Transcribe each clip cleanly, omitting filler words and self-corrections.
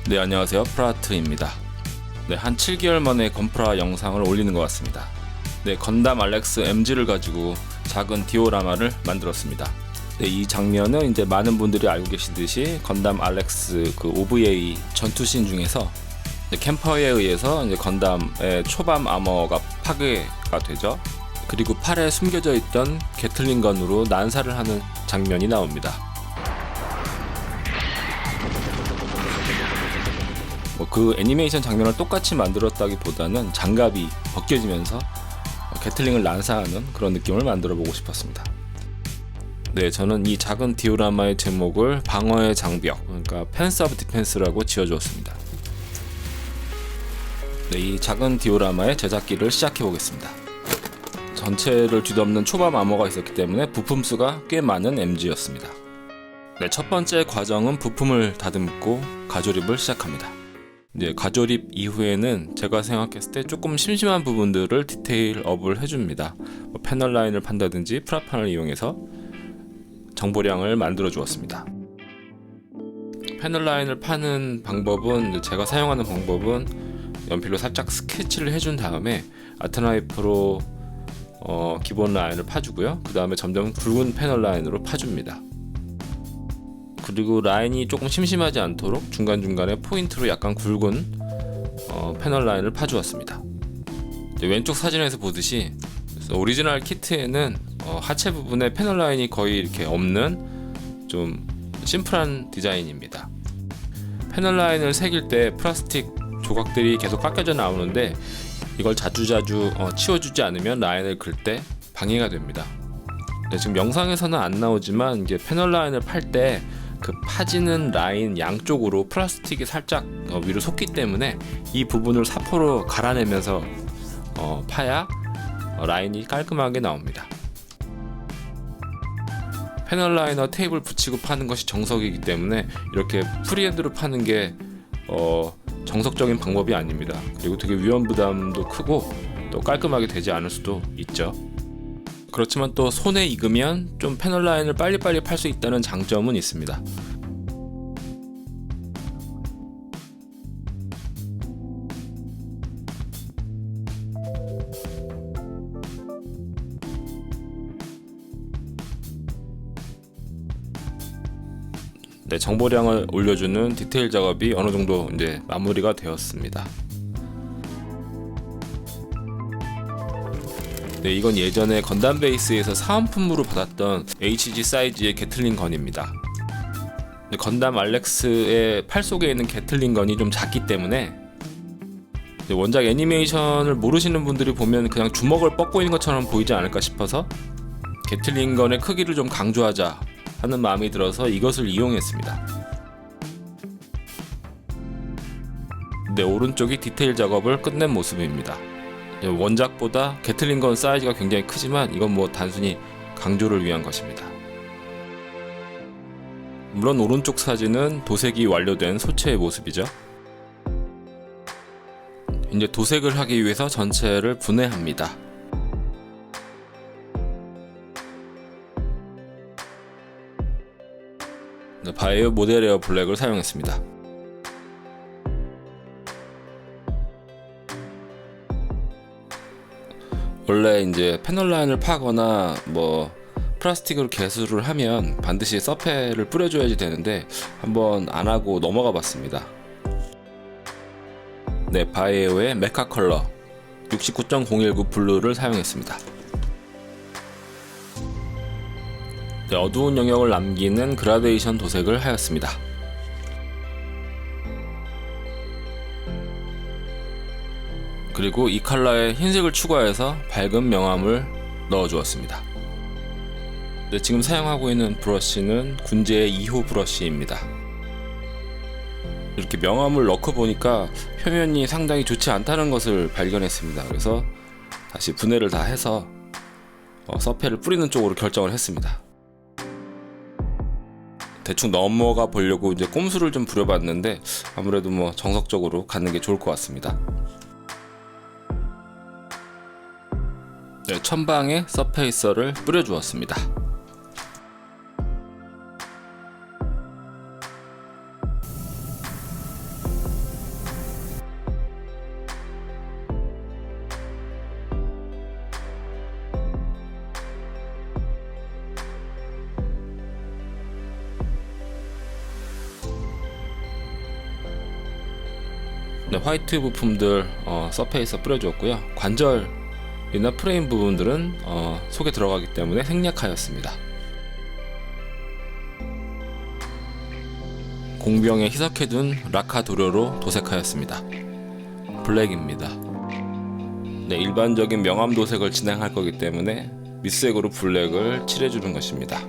네, 안녕하세요. 프라트입니다. 네, 한 7개월 만에 건프라 영상을 올리는 것 같습니다. 네, 건담 알렉스 MG를 가지고 작은 디오라마를 만들었습니다. 네, 이 장면은 이제 많은 분들이 알고 계시듯이 건담 알렉스 그 OVA 전투씬 중에서 캠퍼에 의해서 이제 건담의 초반 아머가 파괴가 되죠. 그리고 팔에 숨겨져 있던 게틀링 건으로 난사를 하는 장면이 나옵니다. 그 애니메이션 장면을 똑같이 만들었다기보다는 장갑이 벗겨지면서 게틀링을 난사하는 그런 느낌을 만들어 보고 싶었습니다. 네, 저는 이 작은 디오라마의 제목을 방어의 장벽, 그러니까 펜스 오브 디펜스라고 지어주었습니다. 네, 이 작은 디오라마의 제작기를 시작해 보겠습니다. 전체를 뒤덮는 초반 아머가 있었기 때문에 부품 수가 꽤 많은 MG였습니다. 네, 첫 번째 과정은 부품을 다듬고 가조립을 시작합니다. 네, 가조립 이후에는 제가 생각했을 때 조금 심심한 부분들을 디테일업을 해줍니다. 패널 라인을 판다든지 프라판을 이용해서 정보량을 만들어 주었습니다. 패널 라인을 파는 방법은, 제가 사용하는 방법은 연필로 살짝 스케치를 해준 다음에 아트나이프로 기본 라인을 파주고요. 그 다음에 점점 굵은 패널 라인으로 파줍니다. 그리고 라인이 조금 심심하지 않도록 중간중간에 포인트로 약간 굵은 패널 라인을 파주었습니다. 왼쪽 사진에서 보듯이 오리지널 키트에는 하체 부분에 패널 라인이 거의 이렇게 없는 좀 심플한 디자인입니다. 패널 라인을 새길 때 플라스틱 조각들이 계속 깎여져 나오는데 이걸 자주자주 치워주지 않으면 라인을 긁을 때 방해가 됩니다. 네, 지금 영상에서는 안 나오지만 이게 패널 라인을 팔 때 그 파지는 라인 양쪽으로 플라스틱이 살짝 위로 솟기 때문에 이 부분을 사포로 갈아내면서 파야 라인이 깔끔하게 나옵니다. 패널 라이너 테이프를 붙이고 파는 것이 정석이기 때문에 이렇게 프리핸드로 파는 게 정석적인 방법이 아닙니다. 그리고 되게 위험 부담도 크고 또 깔끔하게 되지 않을 수도 있죠. 그렇지만 또 손에 익으면 좀 패널 라인을 빨리빨리 팔 수 있다는 장점은 있습니다. 네, 정보량을 올려주는 디테일 작업이 어느 정도 이제 마무리가 되었습니다. 네, 이건 예전에 건담 베이스에서 사은품으로 받았던 HG 사이즈의 게틀링 건입니다. 건담 알렉스의 팔 속에 있는 게틀링 건이 좀 작기 때문에 원작 애니메이션을 모르시는 분들이 보면 그냥 주먹을 뻗고 있는 것처럼 보이지 않을까 싶어서 게틀링 건의 크기를 좀 강조하자 하는 마음이 들어서 이것을 이용했습니다. 네, 오른쪽이 디테일 작업을 끝낸 모습입니다. 원작보다 게틀링 건 사이즈가 굉장히 크지만 이건 뭐 단순히 강조를 위한 것입니다. 물론 오른쪽 사진은 도색이 완료된 소체의 모습이죠. 이제 도색을 하기 위해서 전체를 분해합니다. 바이오 모델 에어 블랙을 사용했습니다. 원래 이제 패널 라인을 파거나 뭐 플라스틱으로 개수를 하면 반드시 서페를 뿌려줘야지 되는데 한번 안 하고 넘어가 봤습니다. 네, 바이오의 메카 컬러 69.019 블루를 사용했습니다. 네, 어두운 영역을 남기는 그라데이션 도색을 하였습니다. 그리고 이 컬러에 흰색을 추가해서 밝은 명암을 넣어 주었습니다. 네, 지금 사용하고 있는 브러쉬는 군제의 2호 브러쉬입니다. 이렇게 명암을 넣고 보니까 표면이 상당히 좋지 않다는 것을 발견했습니다. 그래서 다시 분해를 다 해서 서페를 뿌리는 쪽으로 결정을 했습니다. 대충 넘어가 보려고 이제 꼼수를 좀 부려봤는데 아무래도 뭐 정석적으로 가는 게 좋을 것 같습니다. 네, 천방에 서페이서를 뿌려주었습니다. 네, 화이트 부품들 서페이서 뿌려주었고요. 관절이나 프레임 부분들은 속에 들어가기 때문에 생략하였습니다. 공병에 희석해둔 라카 도료로 도색하였습니다. 블랙입니다. 네, 일반적인 명암 도색을 진행할 거기 때문에 밑색으로 블랙을 칠해주는 것입니다.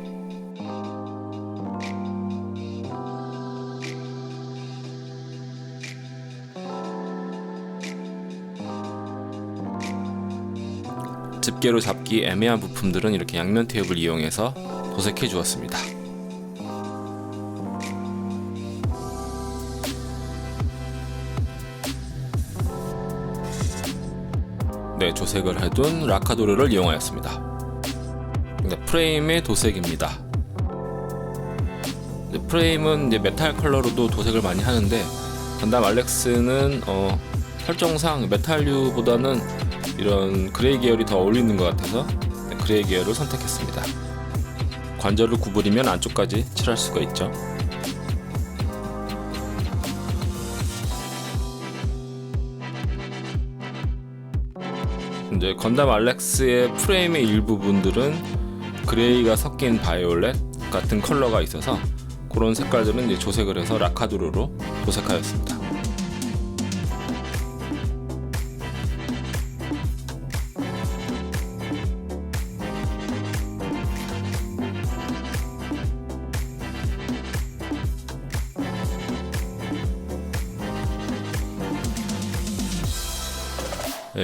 집게로 잡기 애매한 부품들은 이렇게 양면 테이프를 이용해서 도색해 주었습니다. 네, 조색을 해둔 라카 도료를 이용하였습니다. 네, 프레임의 도색입니다. 네, 프레임은 이제 메탈 컬러로도 도색을 많이 하는데 건담 알렉스는 설정상 메탈류보다는 이런 그레이 계열이 더 어울리는 것 같아서 그레이 계열을 선택했습니다. 관절을 구부리면 안쪽까지 칠할 수가 있죠. 이제 건담 알렉스의 프레임의 일부분들은 그레이가 섞인 바이올렛 같은 컬러가 있어서 그런 색깔들은 이제 조색을 해서 라카도르로 도색하였습니다.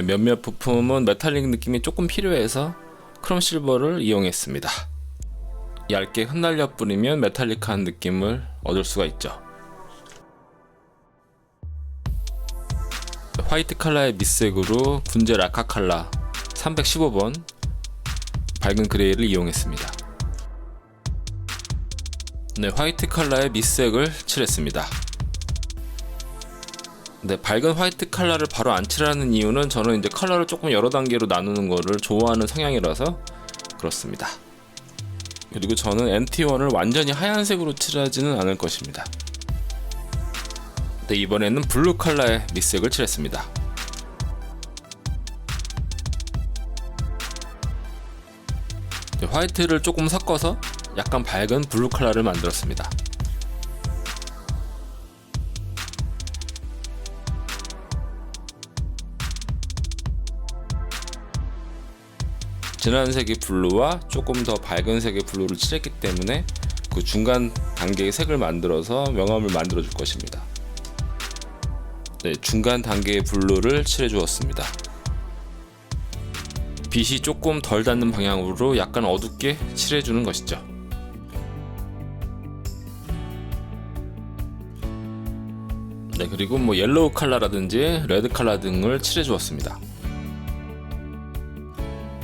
몇몇 부품은 메탈릭 느낌이 조금 필요해서 크롬 실버를 이용했습니다. 얇게 흩날려 뿌리면 메탈릭한 느낌을 얻을 수가 있죠. 화이트 컬러의 밑색으로 군제 라카 컬러 315번 밝은 그레이를 이용했습니다. 네, 화이트 컬러의 밑색을 칠했습니다. 네, 밝은 화이트 컬러를 바로 안 칠하는 이유는 저는 이제 컬러를 조금 여러 단계로 나누는 거를 좋아하는 성향이라서 그렇습니다. 그리고 저는 MT1을 완전히 하얀색으로 칠하지는 않을 것입니다. 네, 이번에는 블루 컬러의 밑색을 칠했습니다. 네, 화이트를 조금 섞어서 약간 밝은 블루 컬러를 만들었습니다. 진한 색의 블루와 조금 더 밝은 색의 블루를 칠했기 때문에 그 중간 단계의 색을 만들어서 명암을 만들어 줄 것입니다. 네, 중간 단계의 블루를 칠해 주었습니다. 빛이 조금 덜 닿는 방향으로 약간 어둡게 칠해 주는 것이죠. 네, 그리고 뭐 옐로우 컬러라든지 레드 컬러 등을 칠해 주었습니다.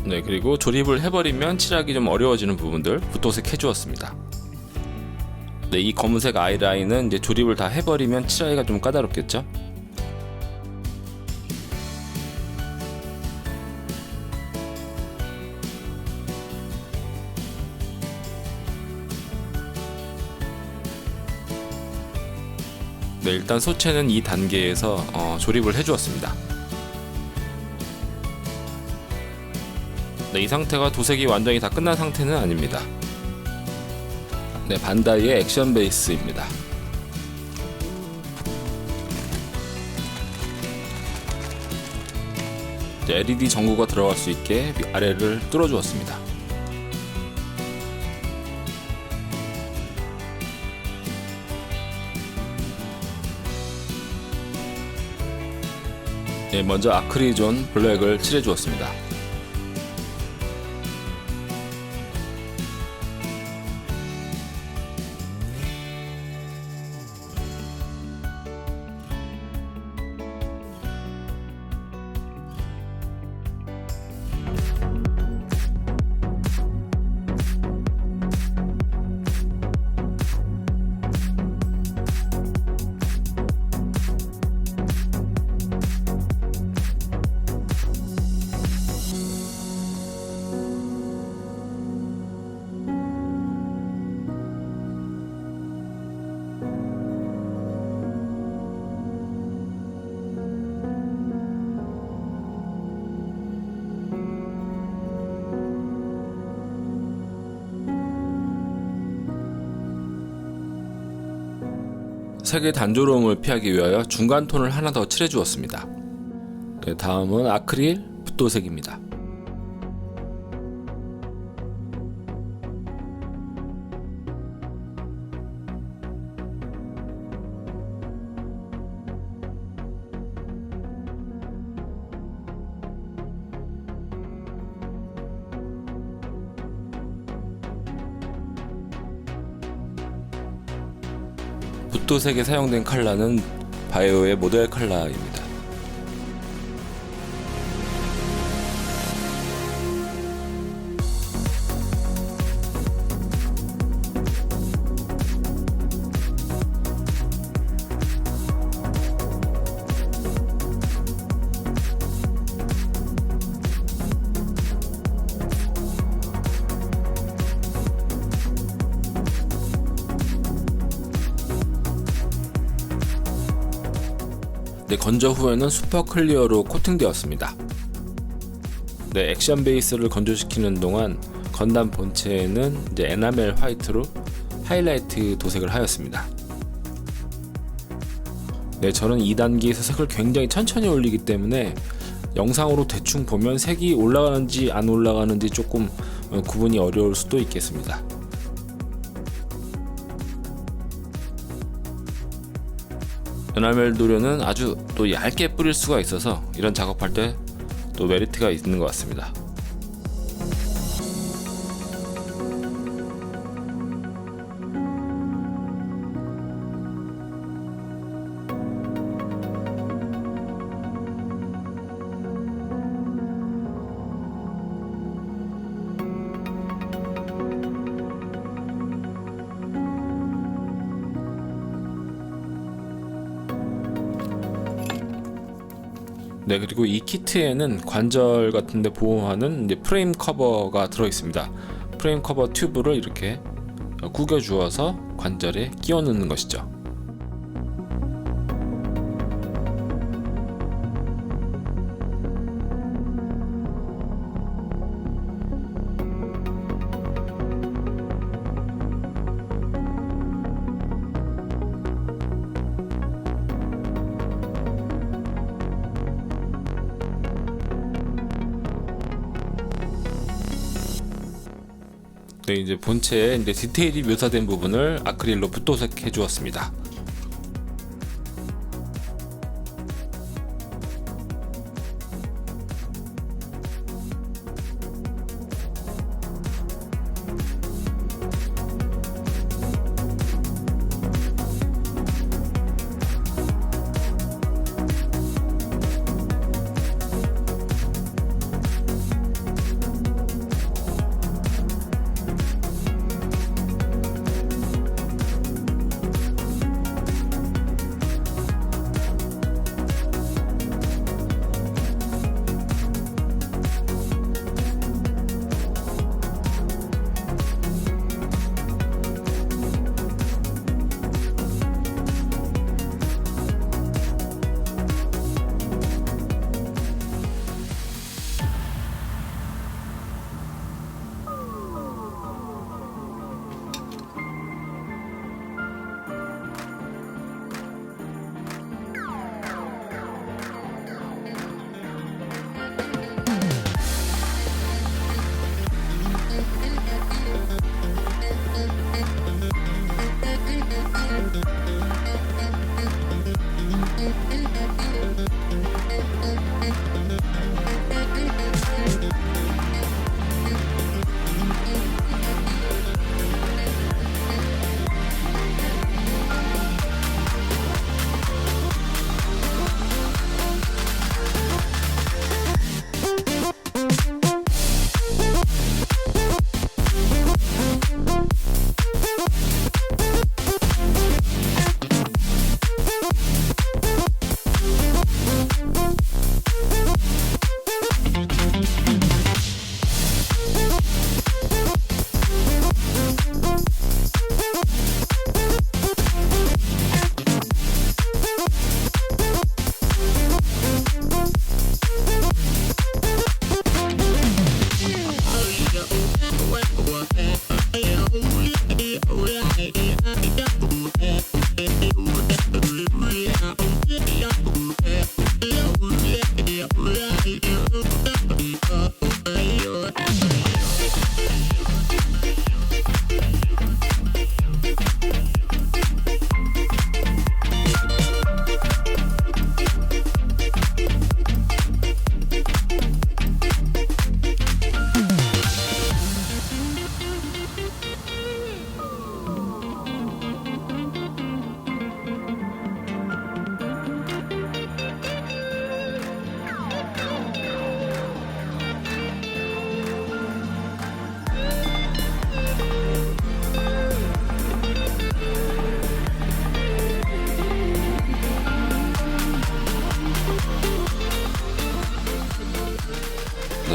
네, 그리고 조립을 해버리면 칠하기 좀 어려워지는 부분들 붓도색 해주었습니다. 네, 이 검은색 아이라인은 이제 조립을 다 해버리면 칠하기가 좀 까다롭겠죠? 네, 일단 소체는 이 단계에서 조립을 해주었습니다. 네, 이 상태가 도색이 완전히 다 끝난 상태는 아닙니다. 네, 반다이의 액션 베이스입니다. LED 전구가 들어갈 수 있게 아래를 뚫어 주었습니다. 네, 먼저 아크리존 블랙을 칠해 주었습니다. 색의 단조로움을 피하기 위하여 중간 톤을 하나 더 칠해 주었습니다. 네, 다음은 아크릴 붓도색입니다. 붓도색에 사용된 컬러는 바이오의 모델 컬러입니다. 네, 건조 후에는 슈퍼 클리어로 코팅되었습니다. 네, 액션 베이스를 건조시키는 동안 건담 본체에는 이제 에나멜 화이트로 하이라이트 도색을 하였습니다. 네, 저는 2단계에서 색을 굉장히 천천히 올리기 때문에 영상으로 대충 보면 색이 올라가는지 안 올라가는지 조금 구분이 어려울 수도 있겠습니다. 에나멜 도료는 아주 또 얇게 뿌릴 수가 있어서 이런 작업할 때 또 메리트가 있는 것 같습니다. 네, 그리고 이 키트에는 관절 같은데 보호하는 이제 프레임 커버가 들어 있습니다. 프레임 커버 튜브를 이렇게 구겨 주어서 관절에 끼워 넣는 것이죠. 네, 이제 본체에 이제 디테일이 묘사된 부분을 아크릴로 붓도색해 주었습니다.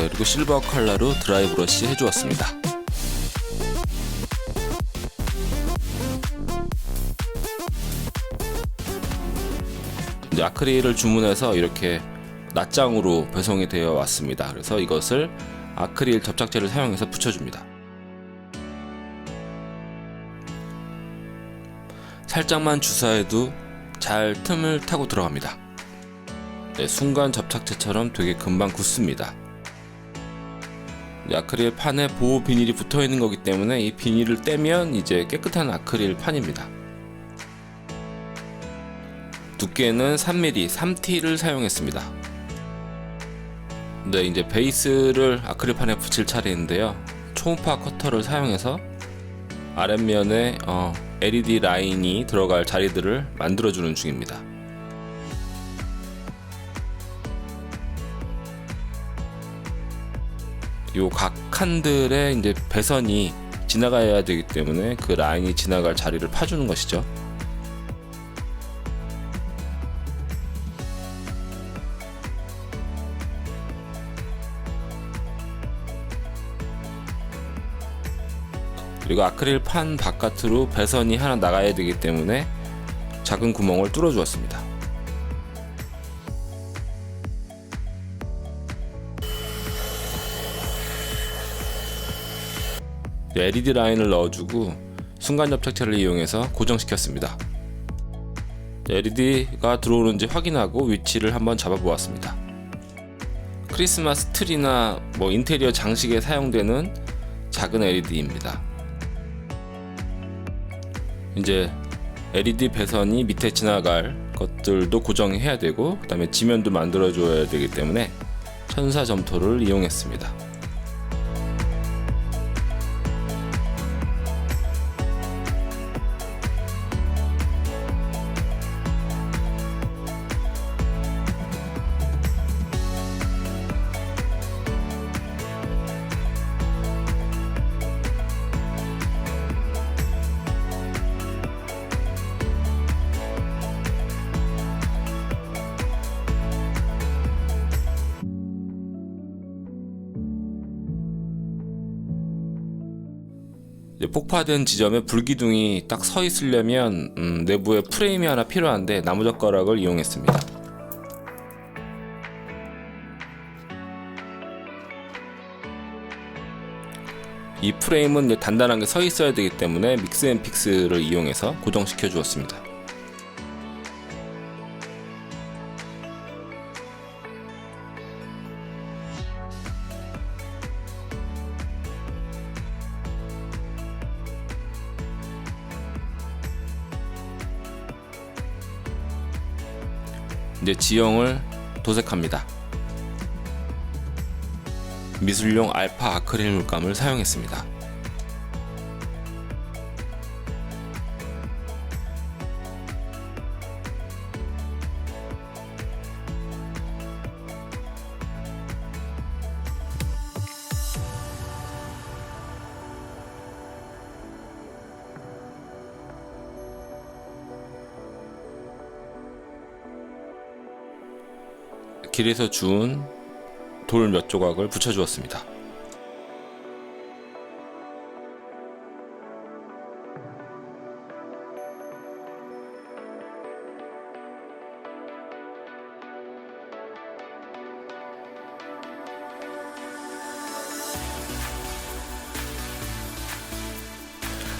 그리고 실버 컬러로 드라이 브러쉬 해주었습니다. 이제 아크릴을 주문해서 이렇게 낱장으로 배송이 되어 왔습니다. 그래서 이것을 아크릴 접착제를 사용해서 붙여줍니다. 살짝만 주사해도 잘 틈을 타고 들어갑니다. 네, 순간 접착제처럼 되게 금방 굳습니다. 아크릴 판에 보호 비닐이 붙어 있는 거기 때문에 이 비닐을 떼면 이제 깨끗한 아크릴 판입니다. 두께는 3mm, 3T를 사용했습니다. 네, 이제 베이스를 아크릴판에 붙일 차례인데요. 초음파 커터를 사용해서 아랫면에 LED 라인이 들어갈 자리들을 만들어주는 중입니다. 요 각 칸들에 이제 배선이 지나가야 되기 때문에 그 라인이 지나갈 자리를 파주는 것이죠. 그리고 아크릴 판 바깥으로 배선이 하나 나가야 되기 때문에 작은 구멍을 뚫어 주었습니다. LED 라인을 넣어주고 순간 접착제를 이용해서 고정시켰습니다. LED가 들어오는지 확인하고 위치를 한번 잡아보았습니다. 크리스마스 트리나 인테리어 장식에 사용되는 작은 LED입니다. 이제 LED 배선이 밑에 지나갈 것들도 고정해야 되고, 그 다음에 지면도 만들어줘야 되기 때문에 천사 점토를 이용했습니다. 폭파된 지점에 불기둥이 딱 서 있으려면 내부에 프레임이 하나 필요한데 나무젓가락을 이용했습니다. 이 프레임은 단단하게 서 있어야 되기 때문에 믹스앤픽스를 이용해서 고정시켜 주었습니다. 이제 지형을 도색합니다. 미술용 알파 아크릴 물감을 사용했습니다. 길에서 주운 돌 몇 조각을 붙여주었습니다.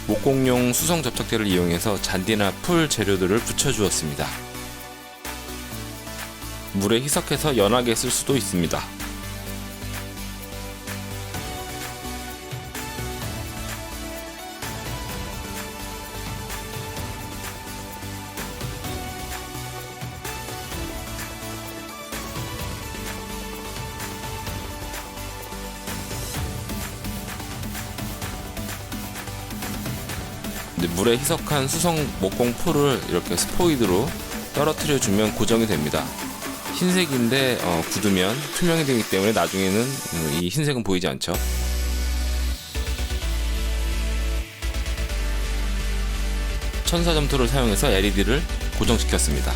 목공용 수성 접착제를 이용해서 잔디나 풀 재료들을 붙여주었습니다. 물에 희석해서 연하게 쓸 수도 있습니다. 물에 희석한 수성 목공 풀을 이렇게 스포이드로 떨어뜨려 주면 고정이 됩니다. 흰색인데 굳으면 투명이 되기 때문에 나중에는 이 흰색은 보이지 않죠. 천사 점토를 사용해서 LED를 고정시켰습니다.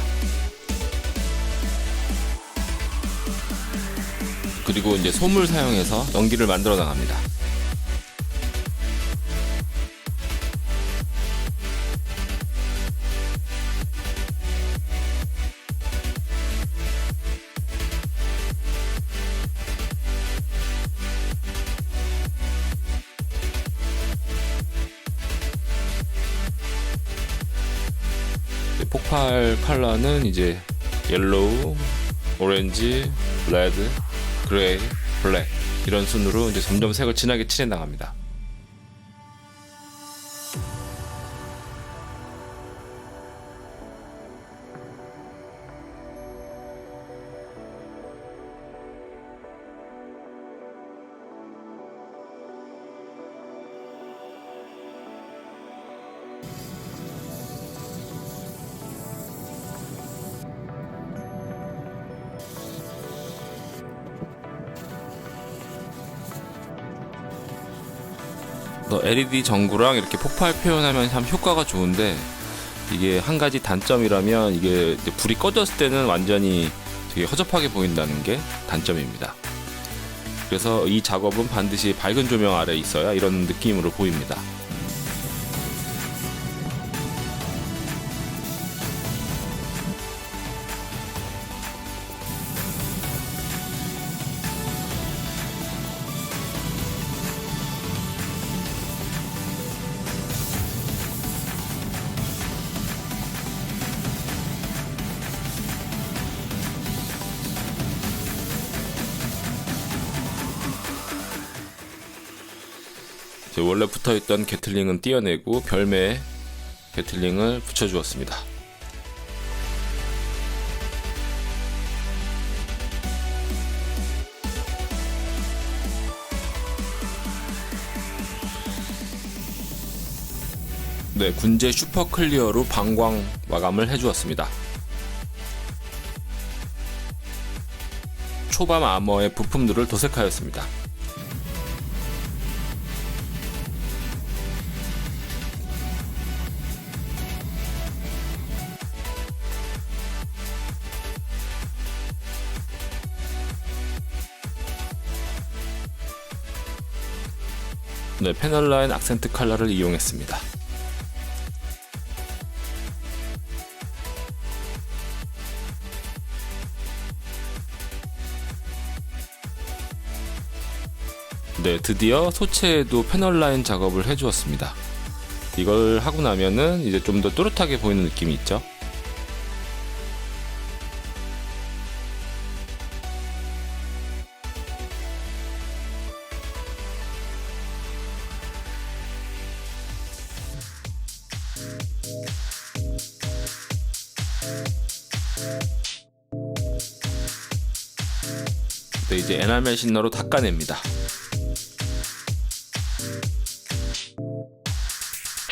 그리고 이제 솜을 사용해서 연기를 만들어 나갑니다. 폭발 컬러는 이제 옐로우, 오렌지, 레드, 그레이, 블랙 이런 순으로 이제 점점 색을 진하게 칠해 나갑니다. LED 전구랑 이렇게 폭발 표현하면 참 효과가 좋은데, 이게 한 가지 단점이라면 이게 이제 불이 꺼졌을 때는 완전히 되게 허접하게 보인다는 게 단점입니다. 그래서 이 작업은 반드시 밝은 조명 아래 있어야 이런 느낌으로 보입니다. 원래 붙어있던 게틀링은 떼어내고 별매에 게틀링을 붙여주었습니다. 네, 군제 슈퍼 클리어로 방광 마감을 해주었습니다. 초밤 아머의 부품들을 도색하였습니다. 네, 패널라인 악센트 컬러를 이용했습니다. 네, 드디어 소체에도 패널라인 작업을 해주었습니다. 이걸 하고 나면은 이제 좀 더 또렷하게 보이는 느낌이 있죠. 네, 이제 에나멜 신너로 닦아냅니다.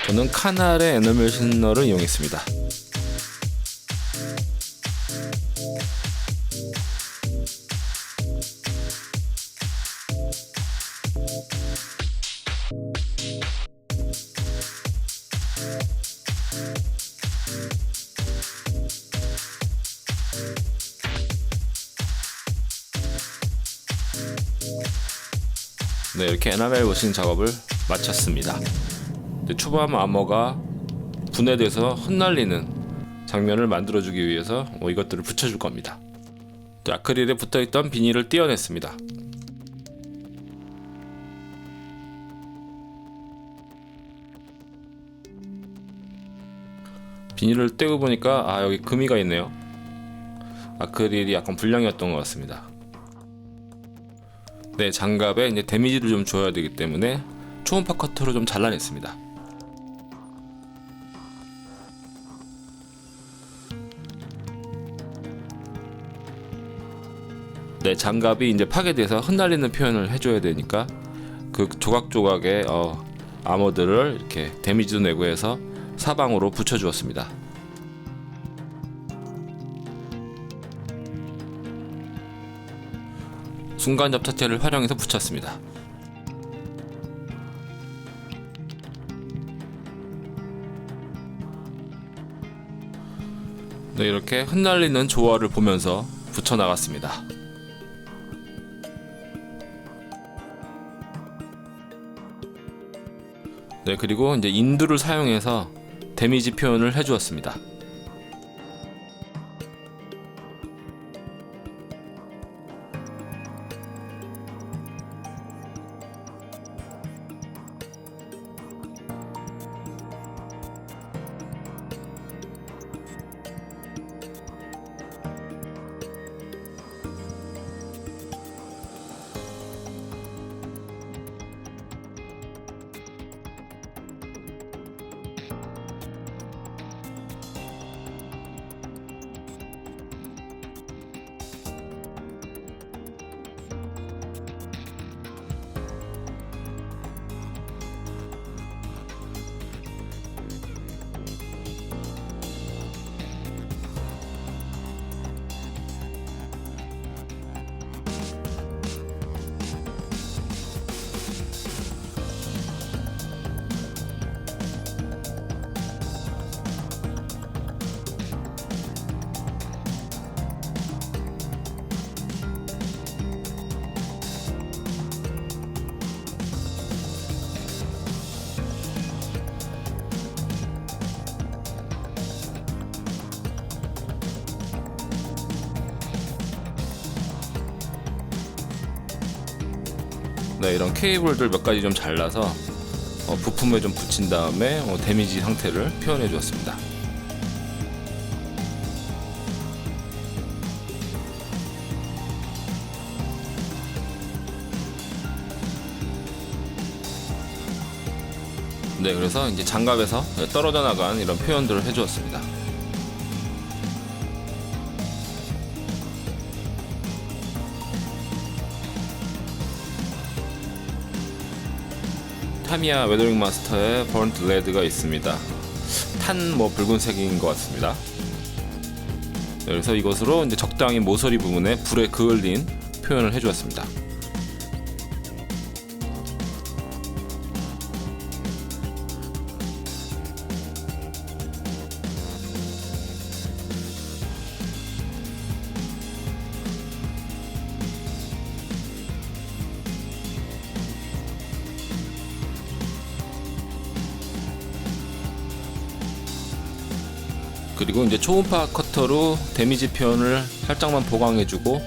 저는 카날의 에나멜 신너를 이용했습니다. 네, 이렇게 에나멜 워싱 작업을 마쳤습니다. 초밤 아머가 분해돼서 흩날리는 장면을 만들어주기 위해서 이것들을 붙여줄 겁니다. 아크릴에 붙어있던 비닐을 떼어냈습니다. 비닐을 떼고 보니까 여기 금이가 있네요. 아크릴이 약간 불량이었던 것 같습니다. 네, 장갑에 이제 데미지를 좀 줘야 되기 때문에 초음파 커터로 좀 잘라냈습니다. 네, 장갑이 이제 파괴돼서 흩날리는 표현을 해줘야 되니까 그 조각조각의 아머들을 이렇게 데미지도 내고 해서 사방으로 붙여주었습니다. 순간 접착제를 활용해서 붙였습니다. 네, 이렇게 흩날리는 조화를 보면서 붙여나갔습니다. 네, 그리고 이제 인두를 사용해서 데미지 표현을 해주었습니다. 네, 이런 케이블들 몇 가지 좀 잘라서 부품에 좀 붙인 다음에 데미지 상태를 표현해 주었습니다. 네, 그래서 이제 장갑에서 떨어져 나간 이런 표현들을 해 주었습니다. 타미야 웨더링 마스터의 버넌트 레드가 있습니다. 탄 붉은색인 것 같습니다. 네, 그래서 이것으로 이제 적당히 모서리 부분에 불에 그을린 표현을 해주었습니다. 그리고 이제 초음파 커터로 데미지 표현을 살짝만 보강해주고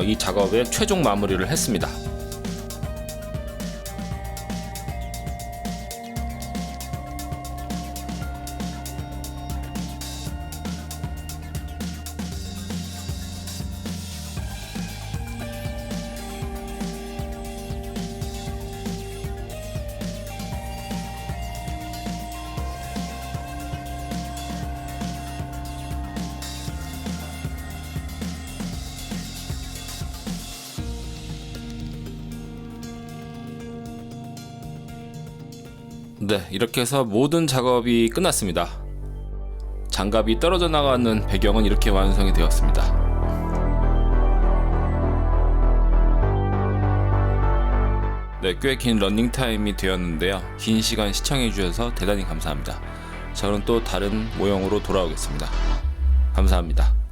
이 작업의 최종 마무리를 했습니다. 네, 이렇게 해서 모든 작업이 끝났습니다. 장갑이 떨어져 나가는 배경은 이렇게 완성이 되었습니다. 네, 꽤 긴 러닝 타임이 되었는데요. 긴 시간 시청해 주셔서 대단히 감사합니다. 저는 또 다른 모형으로 돌아오겠습니다. 감사합니다.